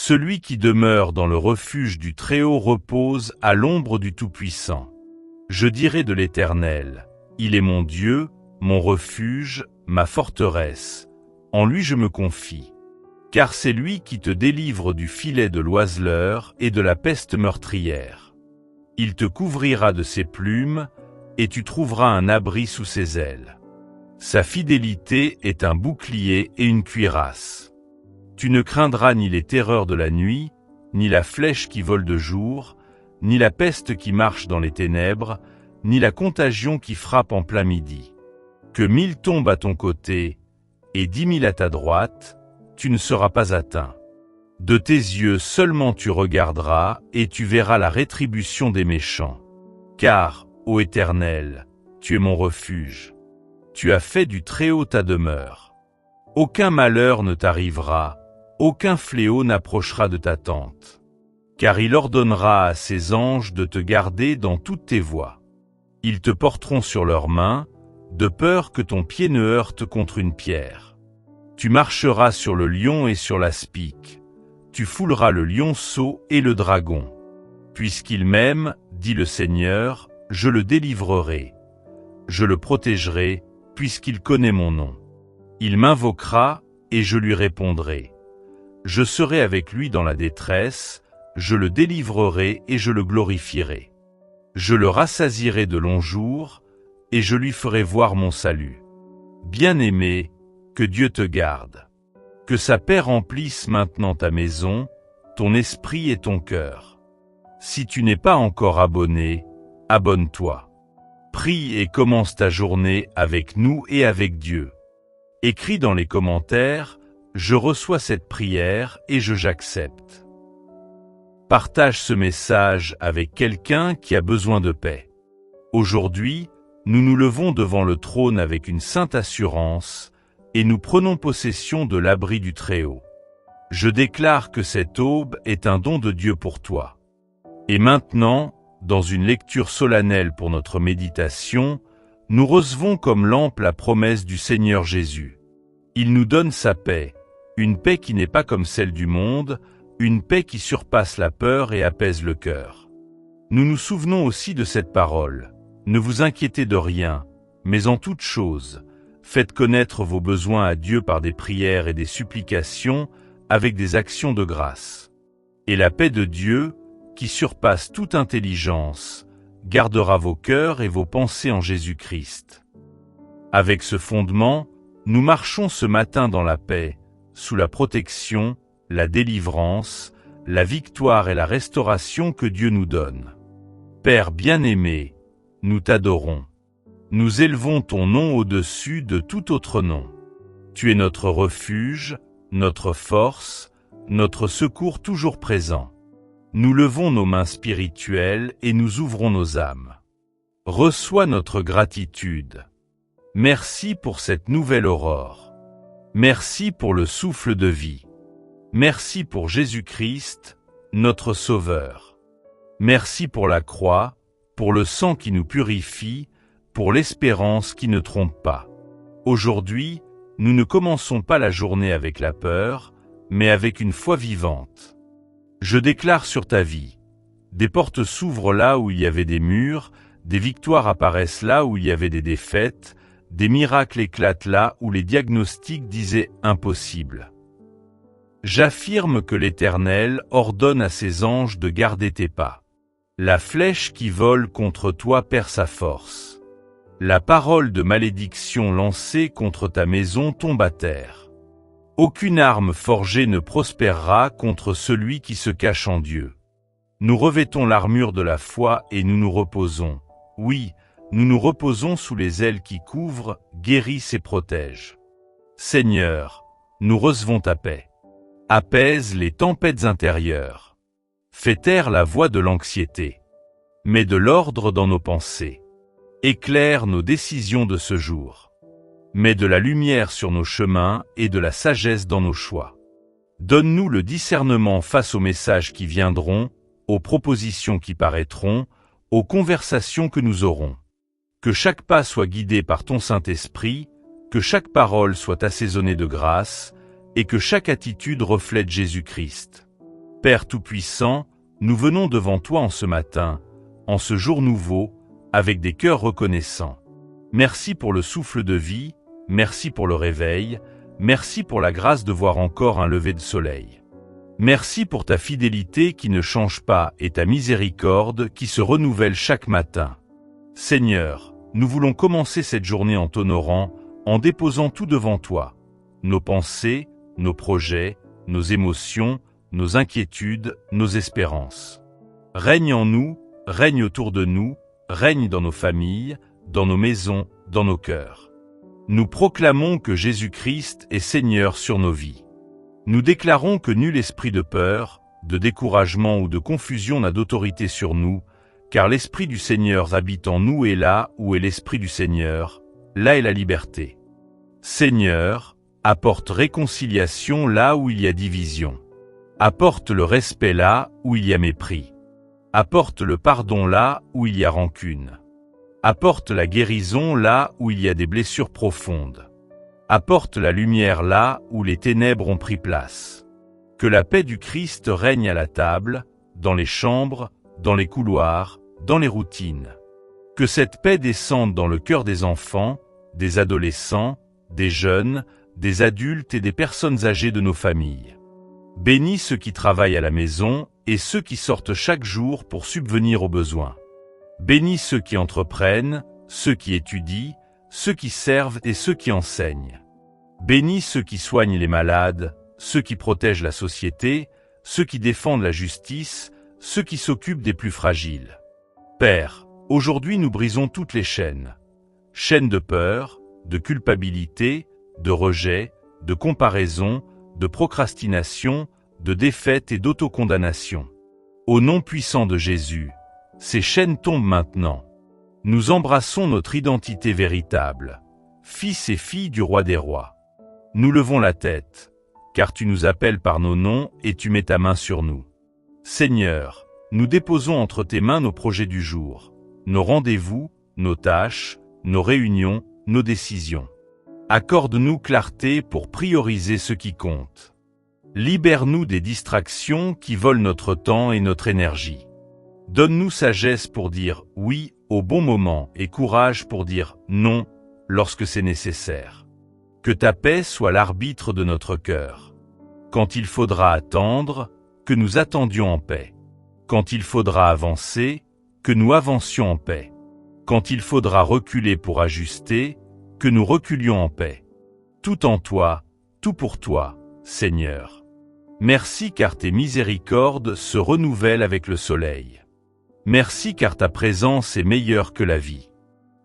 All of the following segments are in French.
Celui qui demeure dans le refuge du Très-Haut repose à l'ombre du Tout-Puissant. Je dirai de l'Éternel, il est mon Dieu, mon refuge, ma forteresse. En lui je me confie. Car c'est lui qui te délivre du filet de l'oiseleur et de la peste meurtrière. Il te couvrira de ses plumes, et tu trouveras un abri sous ses ailes. Sa fidélité est un bouclier et une cuirasse. Tu ne craindras ni les terreurs de la nuit, ni la flèche qui vole de jour, ni la peste qui marche dans les ténèbres, ni la contagion qui frappe en plein midi. Que 1000 tombent à ton côté, et 10 000 à ta droite, tu ne seras pas atteint. De tes yeux seulement tu regarderas, et tu verras la rétribution des méchants. Car, ô Éternel, tu es mon refuge. Tu as fait du Très-Haut ta demeure. Aucun malheur ne t'arrivera, aucun fléau n'approchera de ta tente. Car il ordonnera à ses anges de te garder dans toutes tes voies. Ils te porteront sur leurs mains, de peur que ton pied ne heurte contre une pierre. Tu marcheras sur le lion et sur l'aspic. Tu fouleras le lionceau et le dragon. Puisqu'il m'aime, dit le Seigneur, je le délivrerai. Je le protégerai, puisqu'il connaît mon nom. Il m'invoquera, et je lui répondrai. Je serai avec lui dans la détresse, je le délivrerai et je le glorifierai. Je le rassasierai de longs jours, et je lui ferai voir mon salut. Bien-aimé, que Dieu te garde. Que sa paix remplisse maintenant ta maison, ton esprit et ton cœur. Si tu n'es pas encore abonné, abonne-toi. Prie et commence ta journée avec nous et avec Dieu. Écris dans les commentaires, je reçois cette prière et j'accepte. Partage ce message avec quelqu'un qui a besoin de paix. Aujourd'hui, nous nous levons devant le trône avec une sainte assurance et nous prenons possession de l'abri du Très-Haut. Je déclare que cette aube est un don de Dieu pour toi. Et maintenant, dans une lecture solennelle pour notre méditation, nous recevons comme lampe la promesse du Seigneur Jésus. Il nous donne sa paix, une paix qui n'est pas comme celle du monde, une paix qui surpasse la peur et apaise le cœur. Nous nous souvenons aussi de cette parole. Ne vous inquiétez de rien, mais en toute chose, faites connaître vos besoins à Dieu par des prières et des supplications, avec des actions de grâce. Et la paix de Dieu, qui surpasse toute intelligence, gardera vos cœurs et vos pensées en Jésus-Christ. Avec ce fondement, nous marchons ce matin dans la paix, sous la protection, la délivrance, la victoire et la restauration que Dieu nous donne. Père bien-aimé, nous t'adorons. Nous élevons ton nom au-dessus de tout autre nom. Tu es notre refuge, notre force, notre secours toujours présent. Nous levons nos mains spirituelles et nous ouvrons nos âmes. Reçois notre gratitude. Merci pour cette nouvelle aurore. Merci pour le souffle de vie. Merci pour Jésus-Christ, notre Sauveur. Merci pour la croix, pour le sang qui nous purifie, pour l'espérance qui ne trompe pas. Aujourd'hui, nous ne commençons pas la journée avec la peur, mais avec une foi vivante. Je déclare sur ta vie. Des portes s'ouvrent là où il y avait des murs, des victoires apparaissent là où il y avait des défaites, des miracles éclatent là où les diagnostics disaient impossible. J'affirme que l'Éternel ordonne à ses anges de garder tes pas. La flèche qui vole contre toi perd sa force. La parole de malédiction lancée contre ta maison tombe à terre. Aucune arme forgée ne prospérera contre celui qui se cache en Dieu. Nous revêtons l'armure de la foi et nous nous reposons. Oui, nous nous reposons sous les ailes qui couvrent, guérissent et protègent. Seigneur, nous recevons ta paix. Apaise les tempêtes intérieures. Fais taire la voix de l'anxiété. Mets de l'ordre dans nos pensées. Éclaire nos décisions de ce jour. Mets de la lumière sur nos chemins et de la sagesse dans nos choix. Donne-nous le discernement face aux messages qui viendront, aux propositions qui paraîtront, aux conversations que nous aurons. Que chaque pas soit guidé par ton Saint-Esprit, que chaque parole soit assaisonnée de grâce, et que chaque attitude reflète Jésus-Christ. Père Tout-Puissant, nous venons devant toi en ce matin, en ce jour nouveau, avec des cœurs reconnaissants. Merci pour le souffle de vie, merci pour le réveil, merci pour la grâce de voir encore un lever de soleil. Merci pour ta fidélité qui ne change pas et ta miséricorde qui se renouvelle chaque matin. Seigneur, nous voulons commencer cette journée en t'honorant, en déposant tout devant toi. Nos pensées, nos projets, nos émotions, nos inquiétudes, nos espérances. Règne en nous, règne autour de nous, règne dans nos familles, dans nos maisons, dans nos cœurs. Nous proclamons que Jésus-Christ est Seigneur sur nos vies. Nous déclarons que nul esprit de peur, de découragement ou de confusion n'a d'autorité sur nous, car l'Esprit du Seigneur habite en nous et là où est l'Esprit du Seigneur, là est la liberté. Seigneur, apporte réconciliation là où il y a division. Apporte le respect là où il y a mépris. Apporte le pardon là où il y a rancune. Apporte la guérison là où il y a des blessures profondes. Apporte la lumière là où les ténèbres ont pris place. Que la paix du Christ règne à la table, dans les chambres, dans les couloirs, dans les routines. Que cette paix descende dans le cœur des enfants, des adolescents, des jeunes, des adultes et des personnes âgées de nos familles. Bénis ceux qui travaillent à la maison et ceux qui sortent chaque jour pour subvenir aux besoins. Bénis ceux qui entreprennent, ceux qui étudient, ceux qui servent et ceux qui enseignent. Bénis ceux qui soignent les malades, ceux qui protègent la société, ceux qui défendent la justice, ceux qui s'occupent des plus fragiles. Père, aujourd'hui nous brisons toutes les chaînes. Chaînes de peur, de culpabilité, de rejet, de comparaison, de procrastination, de défaite et d'autocondamnation. Au nom puissant de Jésus, ces chaînes tombent maintenant. Nous embrassons notre identité véritable, fils et filles du roi des rois. Nous levons la tête, car tu nous appelles par nos noms et tu mets ta main sur nous. Seigneur, nous déposons entre tes mains nos projets du jour, nos rendez-vous, nos tâches, nos réunions, nos décisions. Accorde-nous clarté pour prioriser ce qui compte. Libère-nous des distractions qui volent notre temps et notre énergie. Donne-nous sagesse pour dire oui au bon moment et courage pour dire non lorsque c'est nécessaire. Que ta paix soit l'arbitre de notre cœur. Quand il faudra attendre, que nous attendions en paix. Quand il faudra avancer, que nous avancions en paix. Quand il faudra reculer pour ajuster, que nous reculions en paix. Tout en toi, tout pour toi, Seigneur. Merci car tes miséricordes se renouvellent avec le soleil. Merci car ta présence est meilleure que la vie.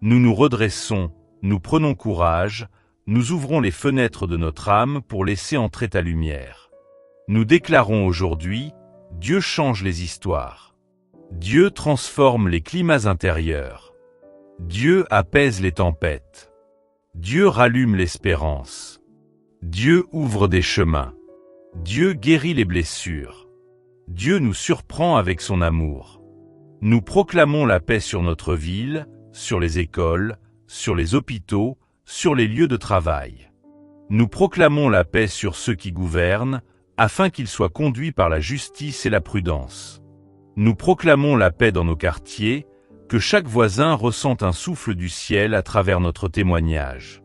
Nous nous redressons, nous prenons courage, nous ouvrons les fenêtres de notre âme pour laisser entrer ta lumière. Nous déclarons aujourd'hui, Dieu change les histoires. Dieu transforme les climats intérieurs. Dieu apaise les tempêtes. Dieu rallume l'espérance. Dieu ouvre des chemins. Dieu guérit les blessures. Dieu nous surprend avec son amour. Nous proclamons la paix sur notre ville, sur les écoles, sur les hôpitaux, sur les lieux de travail. Nous proclamons la paix sur ceux qui gouvernent, afin qu'ils soient conduits par la justice et la prudence. Nous proclamons la paix dans nos quartiers, que chaque voisin ressente un souffle du ciel à travers notre témoignage.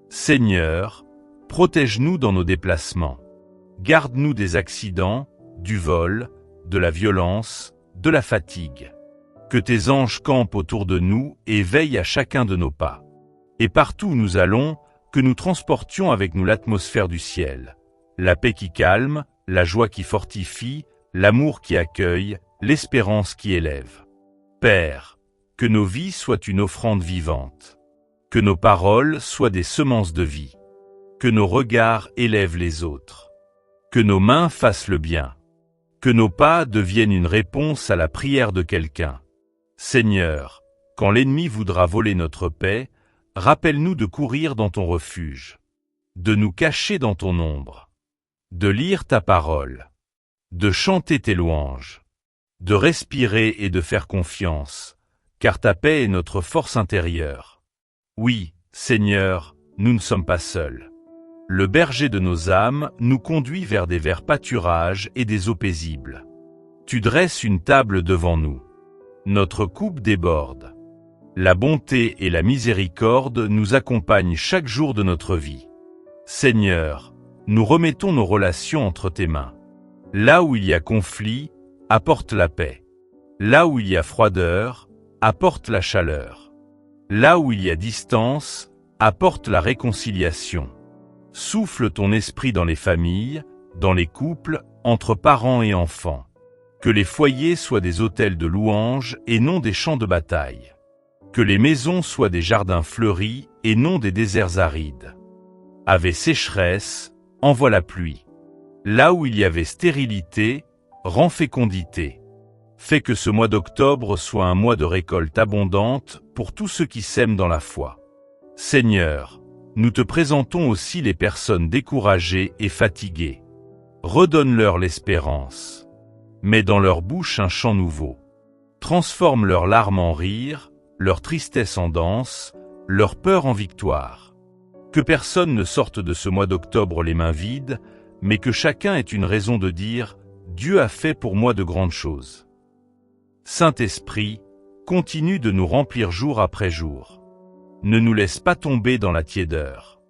Seigneur, protège-nous dans nos déplacements. Garde-nous des accidents, du vol, de la violence, de la fatigue. Que tes anges campent autour de nous et veillent à chacun de nos pas. Et partout où nous allons, que nous transportions avec nous l'atmosphère du ciel. La paix qui calme, la joie qui fortifie, l'amour qui accueille, l'espérance qui élève. Père, que nos vies soient une offrande vivante. Que nos paroles soient des semences de vie. Que nos regards élèvent les autres. Que nos mains fassent le bien. Que nos pas deviennent une réponse à la prière de quelqu'un. Seigneur, quand l'ennemi voudra voler notre paix, rappelle-nous de courir dans ton refuge, de nous cacher dans ton ombre, de lire ta parole, de chanter tes louanges, de respirer et de faire confiance, car ta paix est notre force intérieure. Oui, Seigneur, nous ne sommes pas seuls. Le berger de nos âmes nous conduit vers des verts pâturages et des eaux paisibles. Tu dresses une table devant nous. Notre coupe déborde. La bonté et la miséricorde nous accompagnent chaque jour de notre vie. Seigneur, nous remettons nos relations entre tes mains. Là où il y a conflit, apporte la paix. Là où il y a froideur, apporte la chaleur. Là où il y a distance, apporte la réconciliation. Souffle ton esprit dans les familles, dans les couples, entre parents et enfants. Que les foyers soient des autels de louange et non des champs de bataille. Que les maisons soient des jardins fleuris et non des déserts arides. Avait sécheresse, envoie la pluie. Là où il y avait stérilité, rend fécondité. Fais que ce mois d'octobre soit un mois de récolte abondante pour tous ceux qui sèment dans la foi. Seigneur, nous te présentons aussi les personnes découragées et fatiguées. Redonne-leur l'espérance. Mets dans leur bouche un chant nouveau. Transforme leurs larmes en rire, leur tristesse en danse, leur peur en victoire. Que personne ne sorte de ce mois d'octobre les mains vides, mais que chacun ait une raison de dire « Dieu a fait pour moi de grandes choses ». Saint-Esprit, continue de nous remplir jour après jour. Ne nous laisse pas tomber dans la tiédeur.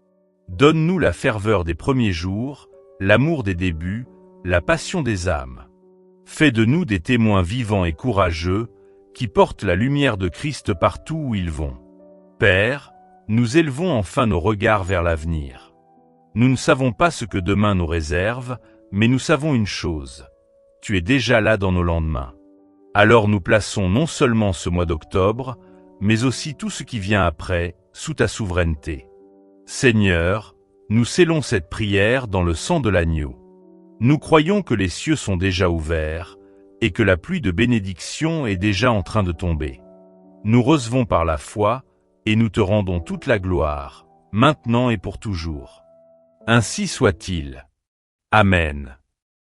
Donne-nous la ferveur des premiers jours, l'amour des débuts, la passion des âmes. Fais de nous des témoins vivants et courageux, qui portent la lumière de Christ partout où ils vont. Père, nous élevons enfin nos regards vers l'avenir. Nous ne savons pas ce que demain nous réserve, mais nous savons une chose. Tu es déjà là dans nos lendemains. Alors nous plaçons non seulement ce mois d'octobre, mais aussi tout ce qui vient après, sous ta souveraineté. Seigneur, nous scellons cette prière dans le sang de l'agneau. Nous croyons que les cieux sont déjà ouverts et que la pluie de bénédiction est déjà en train de tomber. Nous recevons par la foi et nous te rendons toute la gloire, maintenant et pour toujours. Ainsi soit-il. Amen.